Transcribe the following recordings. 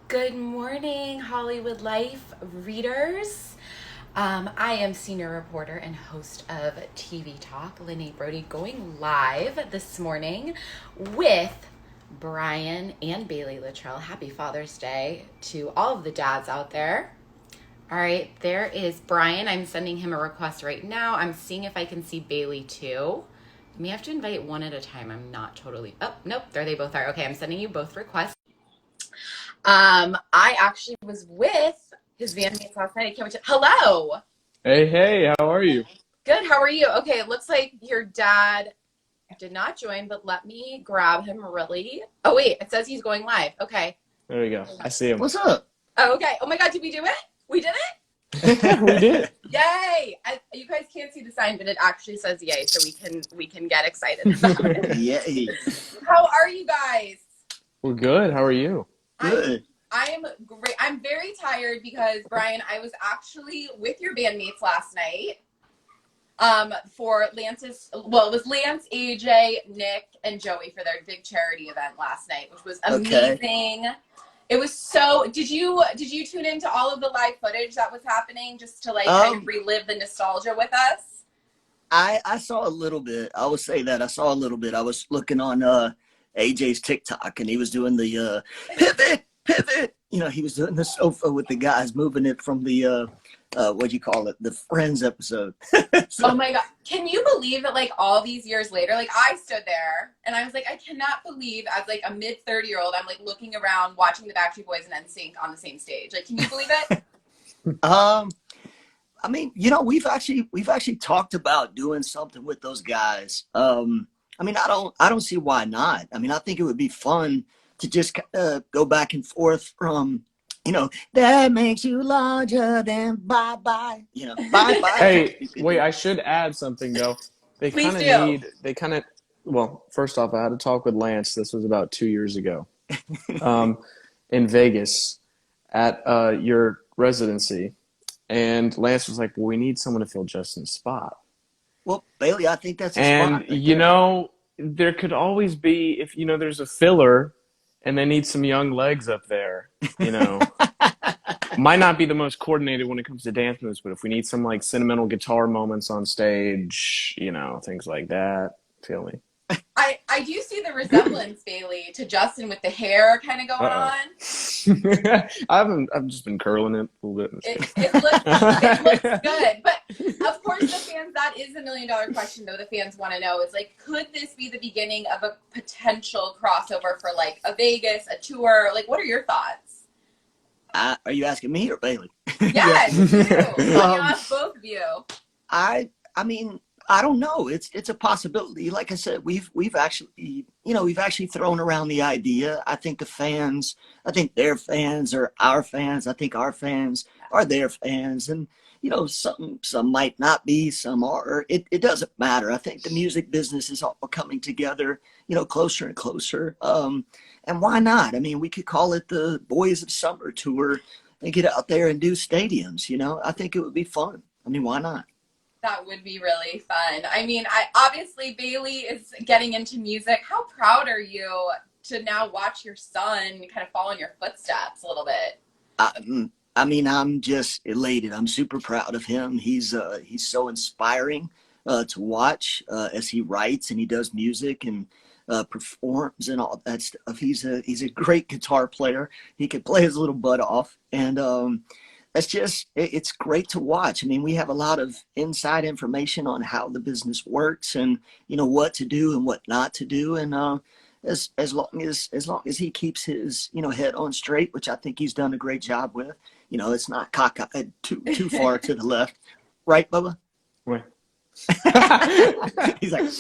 Good morning, Hollywood Life readers. I am senior reporter and host of TV Talk, Lynne Brody, going live this morning with Brian and Baylee Littrell. Happy Father's Day to all of the dads out there. All right, there is Brian. I'm sending him a request right now. I'm seeing if I can see Baylee too. You may have to invite one at a time. I'm not totally. Oh, nope, there they both are. Okay, I'm sending you both requests. I actually was with his bandmates last night. I can't wait to. Hello. Hey, how are you? Good. How are you? Okay, it looks like your dad did not join, but let me grab him really. Oh, wait, it says he's going live. Okay. There you go. I see him. What's up? Oh, okay. Oh my God, did we do it? We did it? We did. Yay! You guys can't see the sign, but it actually says yay, so we can get excited about it. Yay. How are you guys? We're good. How are you? Good. I am great. I'm very tired because, Brian, I was actually with your bandmates last night for Lance's, well, it was Lance, AJ, Nick, and Joey for their big charity event last night, which was amazing. Okay. It was so, did you tune into all of the live footage that was happening just to kind of relive the nostalgia with us? I saw a little bit. I would say that I saw a little bit. I was looking on AJ's TikTok and he was doing the pivot. You know, he was doing the sofa with the guys moving it from the what do you call it? The Friends episode. Oh my God. Can you believe that all these years later, I stood there and I was like, I cannot believe as a mid 30-year-old, I'm looking around watching the Backstreet Boys and NSYNC on the same stage. Can you believe it? I mean, you know, we've actually talked about doing something with those guys. I mean, I don't see why not. I mean, I think it would be fun to just go back and forth from, you know, that makes you larger than bye-bye. You know, bye-bye. Hey, wait, I should add something, though. Please do. Well, first off, I had a talk with Lance. This was about 2 years ago in Vegas at your residency. And Lance was like, well, we need someone to fill Justin's spot. Well, Baylee, I think that's a And, spot. Right you there. know, there could always be, if, there's a filler and they need some young legs up there, might not be the most coordinated when it comes to dance moves, but if we need some sentimental guitar moments on stage, things like that, feel me? I do see the resemblance, Baylee, to Justin with the hair kind of going on. I've just been curling it a little bit. It looks good. But of course the fans, that is the $1 million question though, the fans want to know is could this be the beginning of a potential crossover for a Vegas, a tour? What are your thoughts? Are you asking me or Baylee? Yes, you. Ask both of you. I mean, I don't know. It's a possibility. Like I said, we've actually thrown around the idea. I think their fans are our fans. I think our fans are their fans. And, some might not be, some are. It doesn't matter. I think the music business is all coming together, closer and closer. And why not? I mean, we could call it the Boys of Summer tour and get out there and do stadiums, I think it would be fun. I mean, why not? That would be really fun. I mean, obviously Baylee is getting into music. How proud are you to now watch your son kind of follow in your footsteps a little bit? I mean, I'm just elated. I'm super proud of him. He's so inspiring to watch as he writes and he does music and performs and all that stuff. He's a great guitar player. He can play his little butt off, and it's great to watch. I mean, we have a lot of inside information on how the business works and what to do and what not to do. And as long as he keeps his head on straight, which I think he's done a great job with. It's not cockeyed too far to the left, right, Bubba? Right. He's like.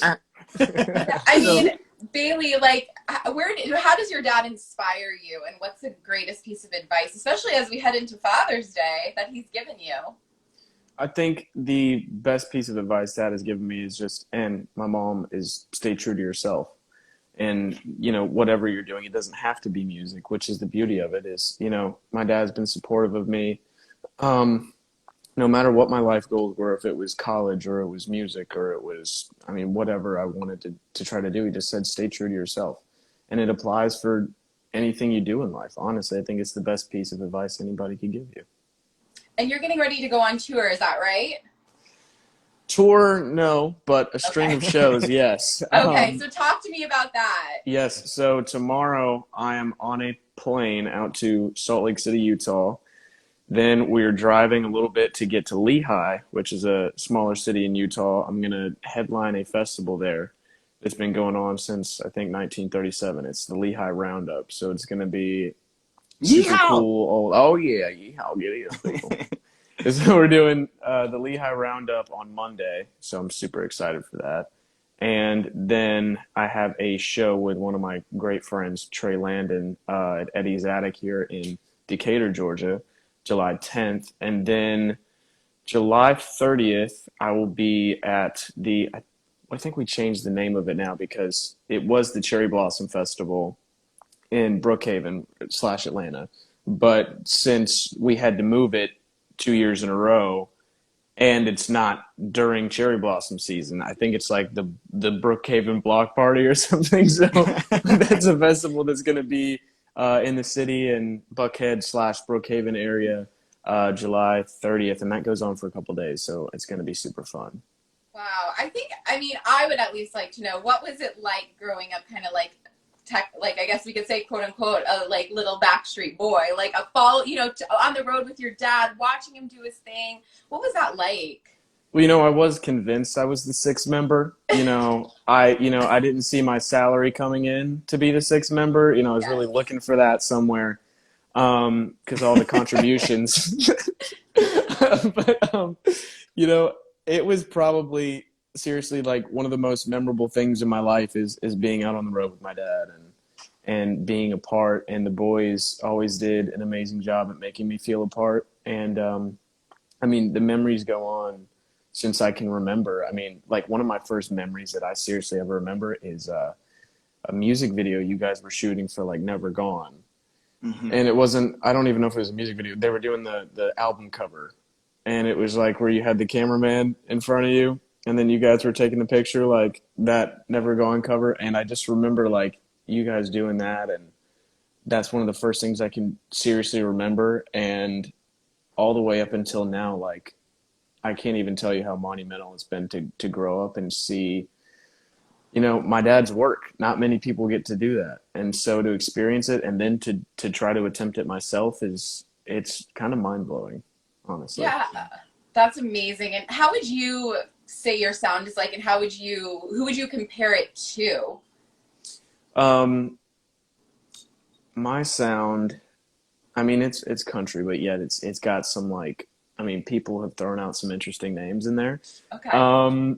I mean, Baylee, how does your dad inspire you, and what's the greatest piece of advice, especially as we head into Father's Day, that he's given you? I think the best piece of advice Dad has given me is and my mom is, stay true to yourself. And, whatever you're doing, it doesn't have to be music, which is the beauty of it is, my dad's been supportive of me. No matter what my life goals were, if it was college or it was music or it was, whatever I wanted to try to do, he just said, stay true to yourself. And it applies for anything you do in life. Honestly, I think it's the best piece of advice anybody could give you. And you're getting ready to go on tour, is that right? Tour, no, but a string Okay. of shows, yes. Okay, so talk to me about that. Yes, so tomorrow I am on a plane out to Salt Lake City, Utah. Then we're driving a little bit to get to Lehigh, which is a smaller city in Utah. I'm going to headline a festival there that's been going on since, I think, 1937. It's the Lehigh Roundup. So it's going to be super Yeehaw! cool. Oh, yeah, yeehaw, get it, people. So we're doing the Lehigh Roundup on Monday. So I'm super excited for that. And then I have a show with one of my great friends, Trey Landon, at Eddie's Attic here in Decatur, Georgia, July 10th. And then July 30th, I will be at I think we changed the name of it now because it was the Cherry Blossom Festival in Brookhaven / Atlanta. But since we had to move it 2 years in a row, and it's not during cherry blossom season. I think it's like the Brookhaven Block Party or something. So that's a festival that's going to be in the city in Buckhead / Brookhaven area, July 30th, and that goes on for a couple days. So it's going to be super fun. Wow. I would at least like to know, what was it like growing up kind of like I guess we could say, quote unquote, a like little backstreet boy, like a fall, on the road with your dad, watching him do his thing. What was that like? Well, I was convinced I was the sixth member. I didn't see my salary coming in to be the sixth member. I was really looking for that somewhere, because all the contributions. But it was probably seriously like one of the most memorable things in my life is being out on the road with my dad and being a part. And the boys always did an amazing job at making me feel a part. And the memories go on since I can remember. Like one of my first memories that I seriously ever remember is a music video you guys were shooting for like Never Gone. Mm-hmm. And it wasn't, I don't even know if it was a music video. They were doing the album cover. And it was like where you had the cameraman in front of you, and then you guys were taking the picture, like that Never Gone cover. And I just remember like you guys doing that. And that's one of the first things I can seriously remember. And all the way up until now, like I can't even tell you how monumental it's been to grow up and see, my dad's work. Not many people get to do that. And so to experience it and then to try to attempt it myself it's kind of mind blowing, honestly. Yeah, that's amazing. And how would you say your sound is like, and who would you compare it to? My sound, it's country, but yet it's got some like, people have thrown out some interesting names in there. Okay.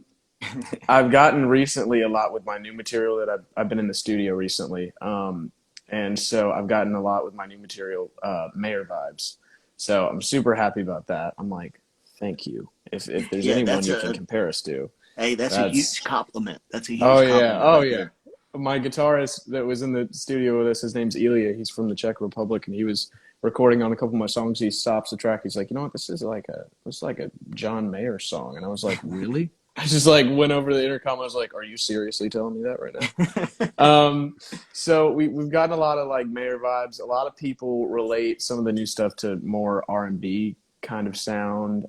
I've gotten recently a lot with my new material that I've been in the studio recently. And so I've gotten a lot with my new material, Mayor vibes. So I'm super happy about that. I'm like, thank you. If there's anyone you can compare us to. Hey, that's a huge compliment. That's a huge compliment. There. My guitarist that was in the studio with us, his name's Ilya. He's from the Czech Republic, and he was recording on a couple of my songs. He stops the track. He's like, you know what? This is like a John Mayer song. And I was like, really? I just like went over the intercom. I was like, are you seriously telling me that right now? So we've gotten a lot of like Mayer vibes. A lot of people relate some of the new stuff to more R&B kind of sound,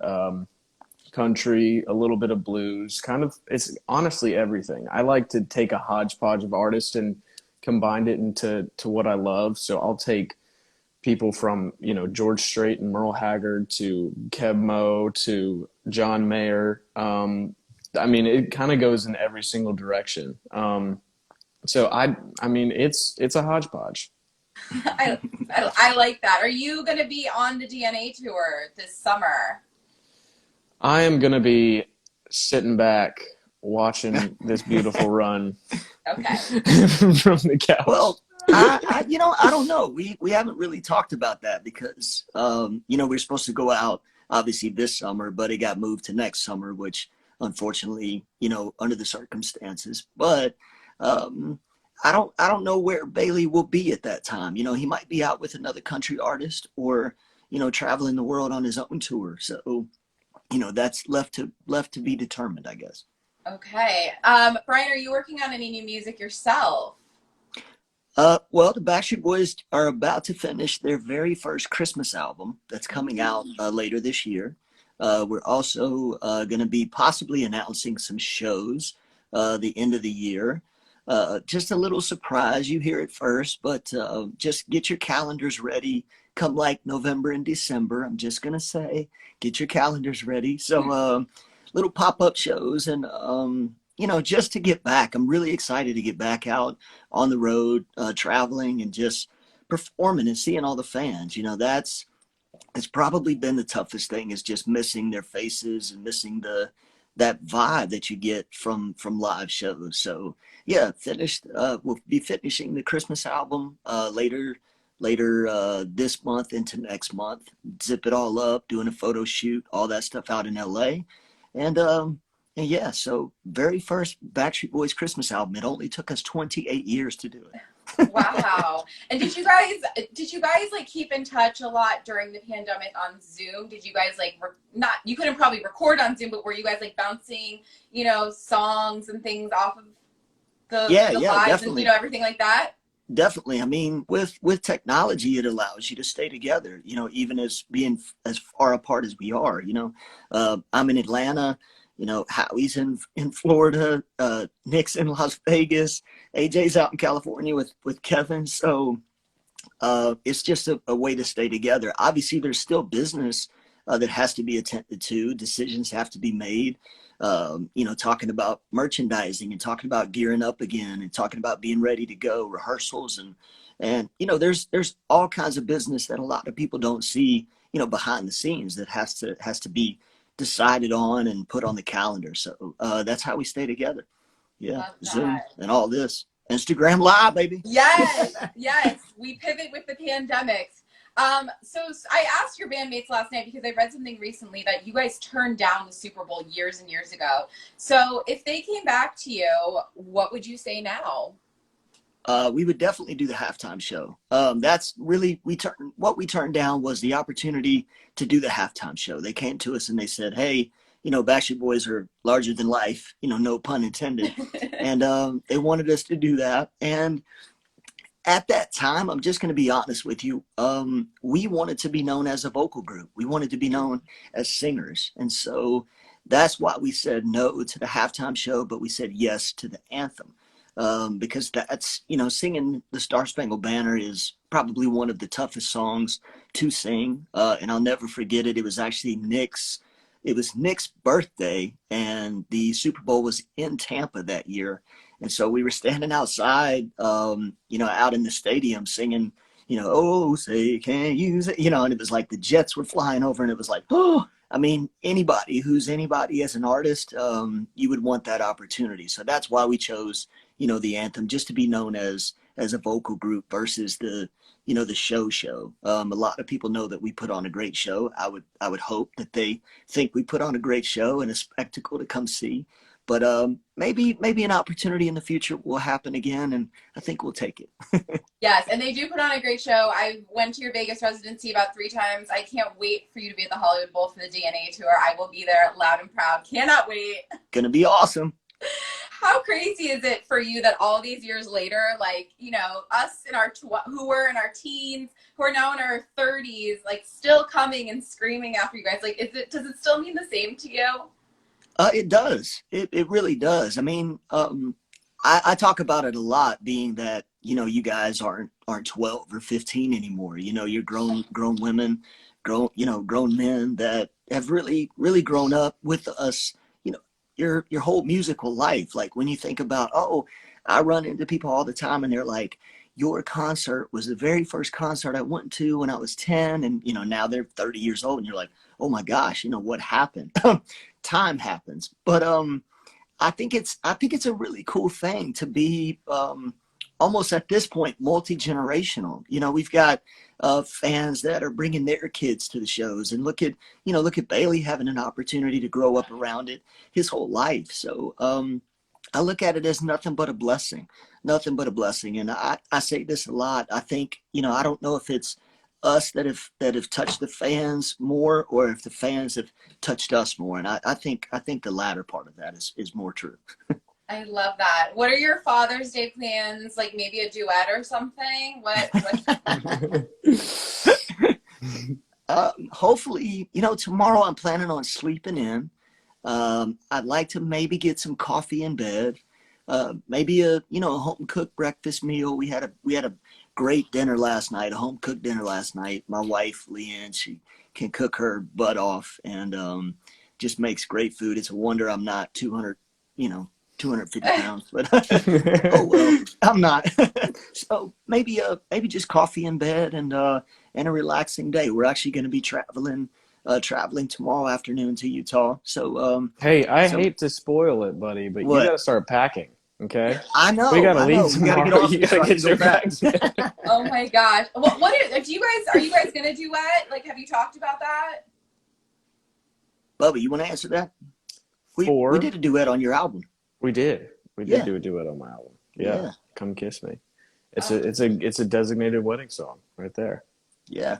country, a little bit of blues, kind of, it's honestly everything. I like to take a hodgepodge of artists and combine it into what I love. So I'll take people from, George Strait and Merle Haggard to Keb Mo to John Mayer. It kind of goes in every single direction. So it's a hodgepodge. I like that. Are you going to be on the DNA tour this summer? I am going to be sitting back watching this beautiful run. Okay. From the couch. Well, I don't know. We haven't really talked about that because, we're supposed to go out obviously this summer, but it got moved to next summer, which unfortunately, under the circumstances, but, I don't know where Baylee will be at that time. He might be out with another country artist or, traveling the world on his own tour. So, that's left to be determined, I guess. Okay. Brian, are you working on any new music yourself? Well, the Backstreet Boys are about to finish their very first Christmas album that's coming out later this year. We're also going to be possibly announcing some shows the end of the year. Just a little surprise. You hear it first, but just get your calendars ready. Come like November and December, I'm just going to say, get your calendars ready. So, little pop up shows and, just to get back. I'm really excited to get back out on the road, traveling and just performing and seeing all the fans. That's it's probably been the toughest thing, is just missing their faces and missing that vibe that you get from live shows. So yeah, finished. We'll be finishing the Christmas album later this month into next month. Zip it all up, doing a photo shoot, all that stuff out in LA, and yeah, so very first Backstreet Boys Christmas album. It only took us 28 years to do it. Wow. And did you guys like keep in touch a lot during the pandemic on Zoom? Did you guys like not, you couldn't probably record on Zoom, but were you guys like bouncing, songs and things off of Yeah, the yeah, lives definitely. and everything like that? Definitely. I mean, with technology, it allows you to stay together, even as being as far apart as we are. I'm in Atlanta, Howie's in Florida, Nick's in Las Vegas, AJ's out in California with Kevin. So it's just a way to stay together. Obviously, there's still business that has to be attended to. Decisions have to be made. Talking about merchandising and talking about gearing up again and talking about being ready to go, rehearsals and there's all kinds of business that a lot of people don't see, behind the scenes, that has to be decided on and put on the calendar. So that's how we stay together. Yeah, Love Zoom that. and all this. Instagram Live, baby. Yes, yes. We pivot with the pandemic. So I asked your bandmates last night because I read something recently that you guys turned down the Super Bowl years and years ago. So if they came back to you, what would you say now? We would definitely do the halftime show. That's really what we turned down was the opportunity to do the halftime show. They came to us and they said, "Hey, Backstreet Boys are larger than life, no pun intended," and they wanted us to do that. And at that time, I'm just going to be honest with you. We wanted to be known as a vocal group. We wanted to be known as singers, and so that's why we said no to the halftime show, but we said yes to the anthem. Because that's, singing the Star Spangled Banner is probably one of the toughest songs to sing. And I'll never forget it. It was Nick's birthday, and the Super Bowl was in Tampa that year. And so we were standing outside, out in the stadium singing, "Oh, say, can you say," and it was like the jets were flying over, and it was like, oh, I mean, anybody who's anybody as an artist, you would want that opportunity. So that's why we chose, the anthem, just to be known as a vocal group versus the show. A lot of people know that we put on a great show. I would hope that they think we put on a great show and a spectacle to come see. But maybe an opportunity in the future will happen again, and I think we'll take it. Yes, and they do put on a great show. I went to your Vegas residency about 3 times. I can't wait for you to be at the Hollywood Bowl for the DNA tour. I will be there loud and proud. Cannot wait. Gonna be awesome. How crazy is it for you that all these years later, like, us in our who were in our teens, who are now in our 30s, like still coming and screaming after you guys? Like, does it still mean the same to you? It does. It really does. I mean, I talk about it a lot, being that you guys aren't 12 or 15 anymore. You're grown women, grown men that have really really grown up with us. Your whole musical life. Like when you think about, I run into people all the time, and they're like, "Your concert was the very first concert I went to when I was 10," and now they're 30 years old, and you're like, "Oh my gosh, what happened?" Time happens, but I think it's a really cool thing to be almost at this point multi-generational. We've got fans that are bringing their kids to the shows, and look at Baylee having an opportunity to grow up around it his whole life. So I look at it as nothing but a blessing, nothing but a blessing. And I say this a lot. I think I don't know if it's us that have touched the fans more, or if the fans have touched us more. And I think the latter part of that is more true. I love that. What are your Father's Day plans? Like maybe a duet or something? What? Hopefully, tomorrow I'm planning on sleeping in. I'd like to maybe get some coffee in bed. Maybe a home cooked breakfast meal. We had a great dinner last night, a home cooked dinner last night. My wife, Leanne, she can cook her butt off and just makes great food. It's a wonder I'm not 250 pounds, but oh well, I'm not. So maybe just coffee in bed and a relaxing day. We're actually going to be traveling tomorrow afternoon to Utah. So Hey, I so hate to spoil it, buddy, but you got what? to start packing, okay? I We know, got to I leave know. We got to get tomorrow. off You here got to so I can get go your back. bags in. Oh my gosh. Are you guys gonna duet? Like, have you talked about that? Bubba, you want to answer that? We Four, did a duet on your album. we did. We did Yeah, do a duet on my album. Yeah, yeah, Come Kiss Me. It's a Oh. it's a designated wedding song right there. yeah.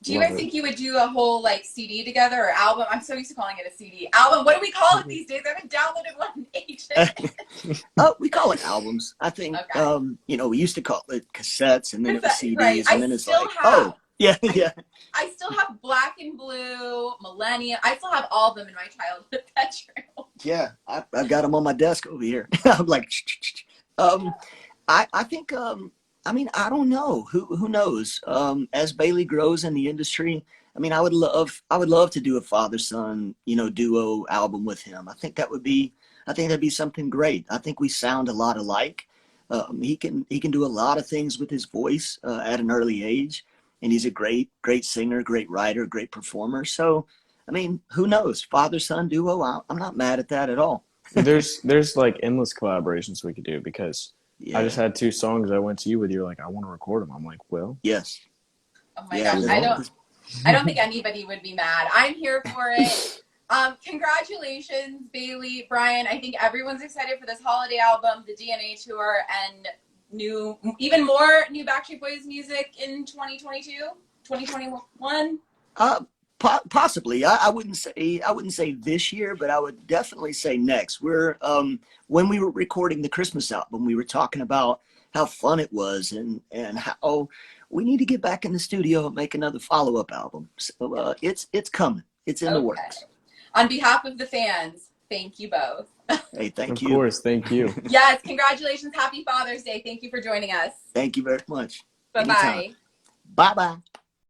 Do you Love guys it. think you would do a whole like CD together or album? I'm so used to calling it a CD. Album. What do we call it these days? I haven't downloaded one in ages. Oh, we call it albums. I think Okay. we used to call it cassettes, and then it was Right. CDs, and I then it's still like, have. oh, yeah, I yeah. I still have Black and Blue, Millennium. I still have all of them in my childhood bedroom. Yeah, I've got them on my desk over here. I'm like, um, I think, I mean, I don't know. Who knows? As Baylee grows in the industry, I mean, I would love to do a father son, duo album with him. I think that'd be something great. I think we sound a lot alike. He can do a lot of things with his voice at an early age, and he's a great singer, great writer, great performer. So, I mean, who knows? Father son duo. I'm not mad at that at all. There's like endless collaborations we could do because I just Yeah. had two songs I went to you with. You're like, I want to record them. I'm like, well, Yes. Oh my Yeah. gosh. move I on. don't. I don't think anybody would be mad. I'm here for it. Congratulations, Baylee, Brian. I think everyone's excited for this holiday album, the DNA tour, and even more new Backstreet Boys music in 2022, 2021. Uh, Possibly. I wouldn't say this year, but I would definitely say next. When we were recording the Christmas album, we were talking about how fun it was and how we need to get back in the studio and make another follow-up album. So it's coming. It's in the Okay. works. On behalf of the fans, thank you both. Hey, thank Of you. course, thank you. Yes, congratulations. Happy Father's Day. Thank you for joining us. Thank you very much. Bye Anytime. bye. Bye bye.